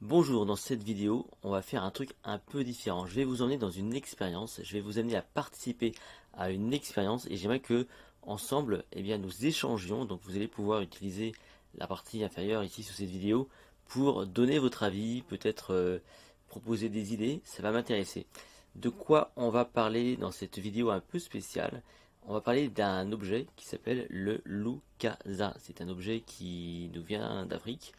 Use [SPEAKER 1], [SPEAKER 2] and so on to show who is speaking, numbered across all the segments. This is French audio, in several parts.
[SPEAKER 1] Bonjour, dans cette vidéo, on va faire un truc un peu différent. Je vais vous emmener dans une expérience, je vais vous amener à participer à une expérience et j'aimerais que ensemble, nous échangions. Donc vous allez pouvoir utiliser la partie inférieure ici sous cette vidéo pour donner votre avis, peut-être proposer des idées, ça va m'intéresser. De quoi on va parler dans cette vidéo un peu spéciale? On va parler d'un objet qui s'appelle le Lukasa. C'est un objet qui nous vient d'Afrique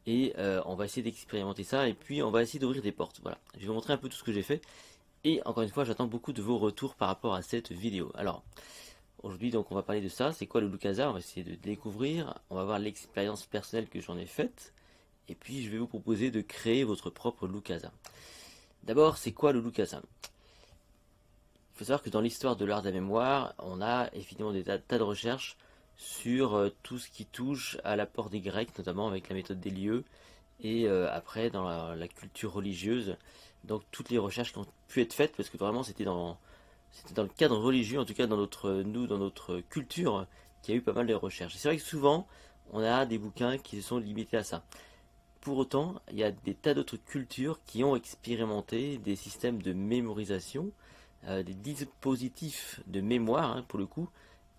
[SPEAKER 1] et on va essayer d'expérimenter ça et puis on va essayer d'ouvrir des portes. Voilà, je vais vous montrer un peu tout ce que j'ai fait et encore une fois j'attends beaucoup de vos retours par rapport à cette vidéo. Alors aujourd'hui donc on va parler de ça, c'est quoi le Lukasa, on va essayer de découvrir, on va voir l'expérience personnelle que j'en ai faite et puis je vais vous proposer de créer votre propre Lukasa. D'abord, c'est quoi le Lukasa? Il faut savoir que dans l'histoire de l'art de la mémoire, on a évidemment des tas de recherches sur tout ce qui touche à l'apport des Grecs, notamment avec la méthode des lieux, et après dans la culture religieuse. Donc toutes les recherches qui ont pu être faites, parce que vraiment c'était dans le cadre religieux, en tout cas dans notre culture, qu'il y a eu pas mal de recherches. Et c'est vrai que souvent, on a des bouquins qui se sont limités à ça. Pour autant, il y a des tas d'autres cultures qui ont expérimenté des systèmes de mémorisation, des dispositifs de mémoire, hein, pour le coup.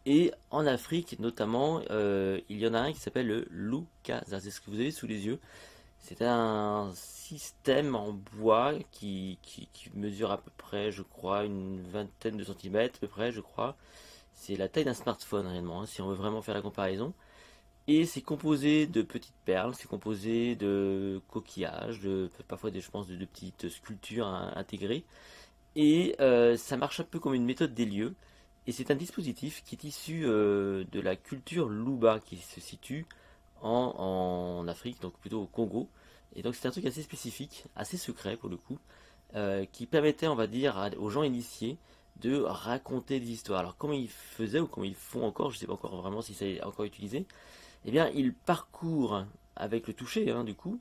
[SPEAKER 1] Et en Afrique, notamment, il y en a un qui s'appelle le Lukasa. C'est ce que vous avez sous les yeux. C'est un système en bois qui mesure à peu près, je crois, une vingtaine de centimètres, à peu près, je crois. C'est la taille d'un smartphone réellement, hein, si on veut vraiment faire la comparaison. Et c'est composé de petites perles, c'est composé de coquillages, parfois je pense de petites sculptures intégrées. Et ça marche un peu comme une méthode des lieux. Et c'est un dispositif qui est issu de la culture Luba qui se situe en Afrique, donc plutôt au Congo. Et donc c'est un truc assez spécifique, assez secret pour le coup, qui permettait, on va dire, aux gens initiés de raconter des histoires. Alors comment ils faisaient ou comment ils font encore, je ne sais pas encore vraiment si c'est encore utilisé, eh bien ils parcourent avec le toucher, hein, du coup,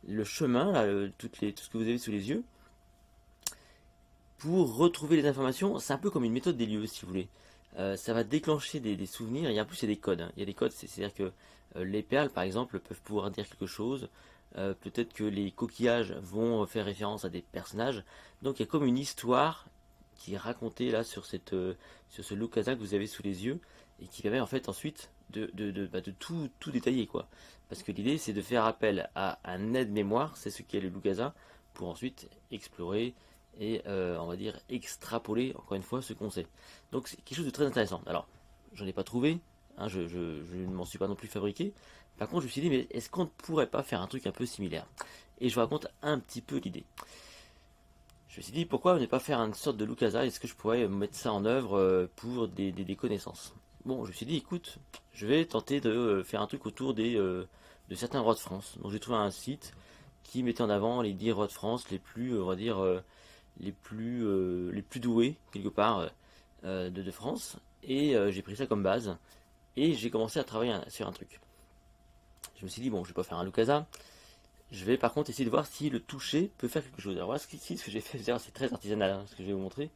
[SPEAKER 1] le chemin, là, tout ce que vous avez sous les yeux, pour retrouver les informations. C'est un peu comme une méthode des lieux, si vous voulez. Ça va déclencher des souvenirs, et en plus il y a des codes, hein. Il y a des codes, c'est-à-dire que les perles, par exemple, peuvent pouvoir dire quelque chose. Peut-être que les coquillages vont faire référence à des personnages. Donc il y a comme une histoire qui est racontée là sur ce Lukasa que vous avez sous les yeux et qui permet en fait ensuite de tout détailler, quoi. Parce que l'idée c'est de faire appel à un aide-mémoire, c'est ce qu'est le Lukasa, pour ensuite explorer et on va dire extrapoler encore une fois ce qu'on sait. Donc c'est quelque chose de très intéressant. Alors, j'en ai pas trouvé, hein, je ne m'en suis pas non plus fabriqué. Par contre, je me suis dit, mais est-ce qu'on ne pourrait pas faire un truc un peu similaire? Et je vous raconte un petit peu l'idée. Je me suis dit, pourquoi ne pas faire une sorte de Lukasa? Est-ce que je pourrais mettre ça en œuvre pour des connaissances? Bon, je me suis dit, écoute, je vais tenter de faire un truc autour de certains rois de France. Donc j'ai trouvé un site qui mettait en avant les 10 rois de France les plus, on va dire, les plus doués, quelque part, de France. Et j'ai pris ça comme base. Et j'ai commencé à travailler sur un truc. Je me suis dit, bon, je vais pas faire un Lukasa. Je vais par contre essayer de voir si le toucher peut faire quelque chose. Alors voilà ce que j'ai fait. C'est très artisanal, hein, ce que je vais vous montrer.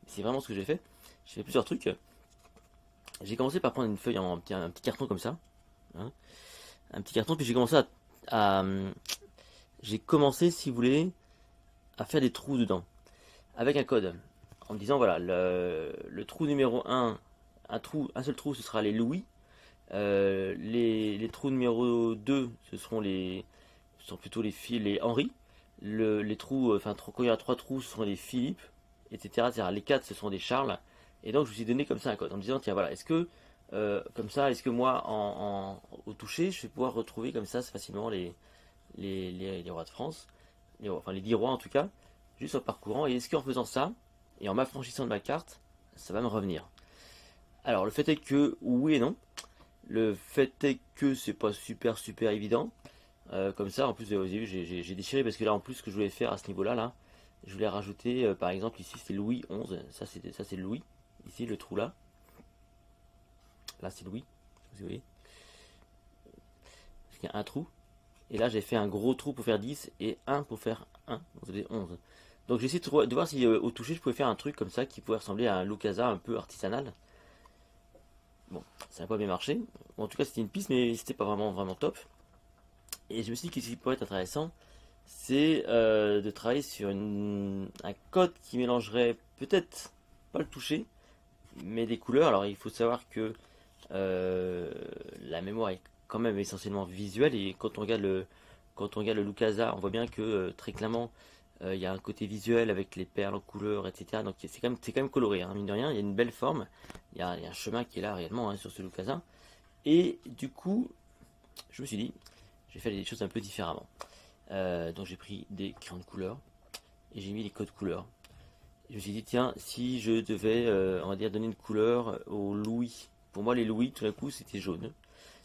[SPEAKER 1] C'est vraiment ce que j'ai fait. J'ai fait plusieurs trucs. J'ai commencé par prendre une feuille un petit carton comme ça, hein, un petit carton, puis j'ai commencé j'ai commencé, si vous voulez, à faire des trous dedans avec un code, en me disant voilà, le trou numéro un seul trou, ce sera les louis. Les trous numéro 2 ce sont plutôt les Henri. Les trous, enfin quand il y a 3 trous, ce sont les Philippe, etc., etc. Les 4 ce sont des Charles. Et donc je me suis donné comme ça un code en me disant tiens voilà, est-ce que comme ça, est-ce que moi au toucher, je vais pouvoir retrouver comme ça facilement les rois de France, enfin les 10 rois en tout cas, juste en parcourant. Et est-ce qu'en faisant ça, et en m'affranchissant de ma carte, ça va me revenir? Alors le fait est que oui et non. Le fait est que c'est pas super évident. Comme ça, en plus, vous avez vu, j'ai déchiré parce que là, en plus, ce que je voulais faire à ce niveau-là, là, je voulais rajouter, par exemple, ici, c'est Louis XI. Ça, c'est Louis. Ici, le trou là. Là, c'est Louis. Vous voyez. Il y a un trou. Et là, j'ai fait un gros trou pour faire 10 et un pour faire 1. Donc, ça fait 11. Donc, j'ai essayé de voir si au toucher, je pouvais faire un truc comme ça qui pouvait ressembler à un Lukasa un peu artisanal. Bon, ça n'a pas bien marché. Bon, en tout cas, c'était une piste, mais c'était pas vraiment top. Et je me suis dit que ce qui pourrait être intéressant, c'est de travailler sur un code qui mélangerait peut-être pas le toucher, mais des couleurs. Alors il faut savoir que la mémoire est quand même essentiellement visuelle et quand on regarde le Lukasa, on voit bien que très clairement il y a un côté visuel avec les perles en couleurs, etc. Donc c'est quand même coloré, hein, mine de rien. Il y a une belle forme, il y a un chemin qui est là réellement, hein, sur ce Lukasa. Et du coup, je me suis dit, j'ai fait les choses un peu différemment. Donc j'ai pris des crayons de couleur et j'ai mis les codes couleurs. Je me suis dit, tiens, si je devais, on va dire, donner une couleur aux Louis. Pour moi, les Louis, tout d'un coup, c'était jaune.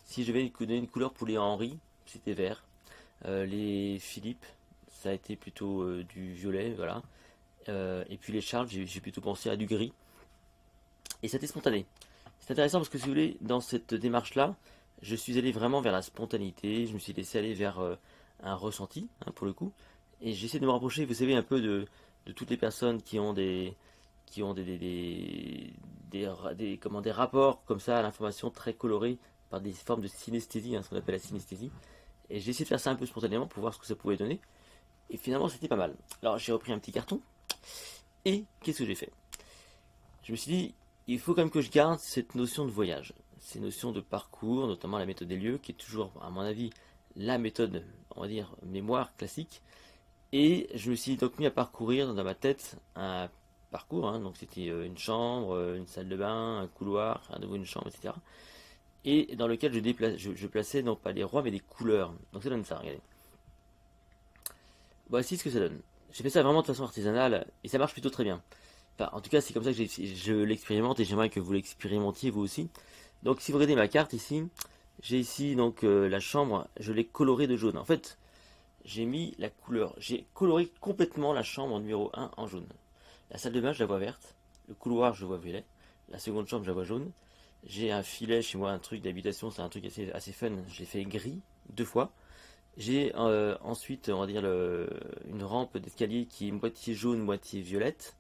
[SPEAKER 1] Si je devais donner une couleur pour les Henri, c'était vert. Les Philippe, ça a été plutôt du violet, voilà. Et puis les Charles, j'ai plutôt pensé à du gris. Et c'était spontané. C'est intéressant parce que si vous voulez, dans cette démarche-là, je suis allé vraiment vers la spontanéité. Je me suis laissé aller vers un ressenti, hein, pour le coup. Et j'essaie de me rapprocher, vous savez, un peu de toutes les personnes qui ont comment, des rapports comme ça à l'information très colorés par des formes de synesthésie, hein, ce qu'on appelle la synesthésie. Et j'ai essayé de faire ça un peu spontanément pour voir ce que ça pouvait donner. Et finalement, c'était pas mal. Alors, j'ai repris un petit carton. Et qu'est-ce que j'ai fait? Je me suis dit, il faut quand même que je garde cette notion de voyage, ces notions de parcours, notamment la méthode des lieux, qui est toujours, à mon avis, la méthode, on va dire, mémoire classique. Et je me suis donc mis à parcourir dans ma tête un parcours, hein. Donc c'était une chambre, une salle de bain, un couloir, à nouveau une chambre, etc. Et dans lequel je plaçais non pas des rois mais des couleurs. Donc ça donne ça, regardez. Voici ce que ça donne. J'ai fait ça vraiment de façon artisanale et ça marche plutôt très bien. Enfin, en tout cas, c'est comme ça que je l'expérimente et j'aimerais que vous l'expérimentiez vous aussi. Donc, si vous regardez ma carte ici, j'ai ici donc la chambre, je l'ai colorée de jaune. En fait, j'ai mis la couleur, j'ai coloré complètement la chambre numéro 1 en jaune. La salle de bain, je la vois verte. Le couloir, je le vois violet. La seconde chambre, je la vois jaune. J'ai un filet chez moi, un truc d'habitation, c'est un truc assez fun. Je l'ai fait gris 2 fois. J'ai ensuite, on va dire, une rampe d'escalier qui est moitié jaune, moitié violette.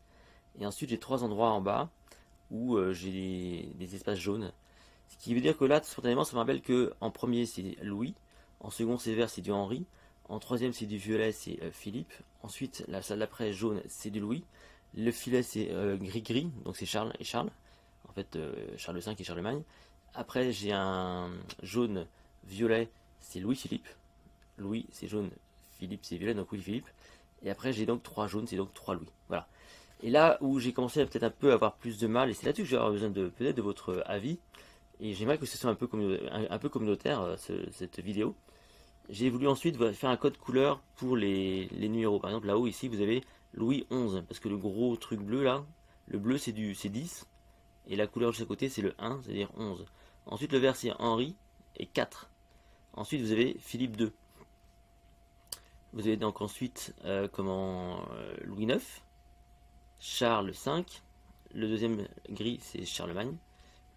[SPEAKER 1] Et ensuite, j'ai 3 endroits en bas où j'ai des espaces jaunes. Ce qui veut dire que là, spontanément, ça me rappelle que en premier, c'est Louis. En second, c'est vert, c'est du Henri. En troisième, c'est du violet, c'est Philippe. Ensuite, la salle d'après, jaune, c'est du Louis. Le filet, c'est gris-gris, donc c'est Charles et Charles. En fait, Charles V et Charlemagne. Après, j'ai un jaune, violet, c'est Louis-Philippe. Louis, c'est jaune, Philippe, c'est violet, donc Louis-Philippe. Et après, j'ai donc 3 jaunes, c'est donc 3 Louis. Voilà. Et là où j'ai commencé à peut-être un peu avoir plus de mal, et c'est là-dessus que j'aurais besoin de peut-être de votre avis, et j'aimerais que ce soit un peu communautaire, cette vidéo. J'ai voulu ensuite faire un code couleur pour les numéros. Par exemple, là-haut, ici, vous avez Louis 11, parce que le gros truc bleu, là, le bleu, c'est 10, et la couleur juste à côté, c'est le 1, c'est-à-dire 11. Ensuite, le vert, c'est Henri, et 4. Ensuite, vous avez Philippe 2. Vous avez donc ensuite, Louis 9, Charles V, le deuxième gris, c'est Charlemagne,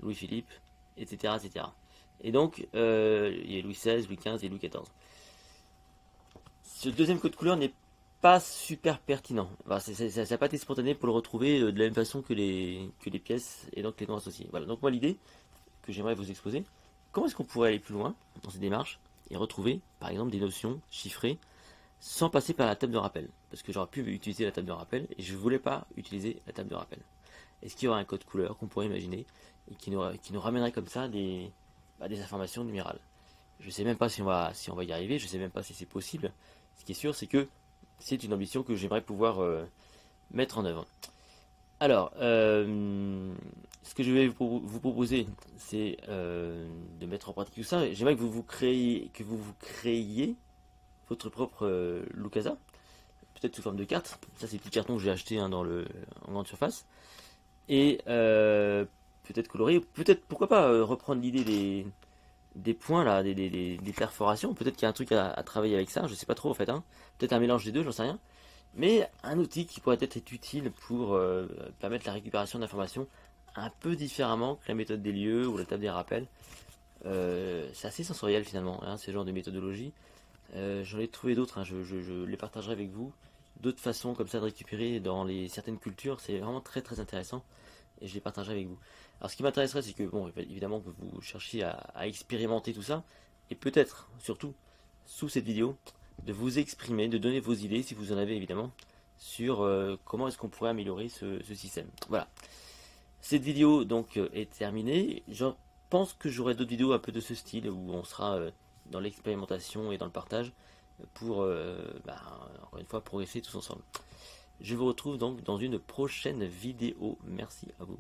[SPEAKER 1] Louis-Philippe, etc., etc. Et donc, il y a Louis XVI, Louis XV et Louis XIV. Ce deuxième code couleur n'est pas super pertinent. Enfin, ça n'a pas été spontané pour le retrouver de la même façon que les pièces et donc les noms associés. Voilà, donc moi l'idée que j'aimerais vous exposer, comment est-ce qu'on pourrait aller plus loin dans cette démarche et retrouver par exemple des notions chiffrées sans passer par la table de rappel. Parce que j'aurais pu utiliser la table de rappel et je ne voulais pas utiliser la table de rappel. Est-ce qu'il y aurait un code couleur qu'on pourrait imaginer et qui nous ramènerait comme ça des informations numérales? Je ne sais même pas si on va y arriver, je ne sais même pas si c'est possible. Ce qui est sûr, c'est que c'est une ambition que j'aimerais pouvoir mettre en œuvre. Alors, ce que je vais vous proposer, c'est de mettre en pratique tout ça. J'aimerais que vous créiez votre propre Lukasa, peut-être sous forme de carte. Ça, c'est les petits cartons que j'ai achetés, hein, en grande surface. Et peut-être colorier, peut-être, pourquoi pas, reprendre l'idée des points, là, des perforations. Peut-être qu'il y a un truc à travailler avec ça, je sais pas trop en fait, hein. Peut-être un mélange des deux, j'en sais rien. Mais un outil qui pourrait être utile pour permettre la récupération d'informations un peu différemment que la méthode des lieux ou la table des rappels. C'est assez sensoriel finalement, hein, ce genre de méthodologie. J'en ai trouvé d'autres, hein, je les partagerai avec vous. D'autres façons comme ça de récupérer dans certaines cultures, c'est vraiment très très intéressant et je les partagerai avec vous. Alors ce qui m'intéresserait, c'est que, bon, évidemment que vous cherchiez à expérimenter tout ça et peut-être, surtout, sous cette vidéo, de vous exprimer, de donner vos idées, si vous en avez évidemment, sur comment est-ce qu'on pourrait améliorer ce système. Voilà. Cette vidéo donc est terminée. Je pense que j'aurai d'autres vidéos un peu de ce style où on sera dans l'expérimentation et dans le partage pour, encore une fois, progresser tous ensemble. Je vous retrouve donc dans une prochaine vidéo. Merci à vous.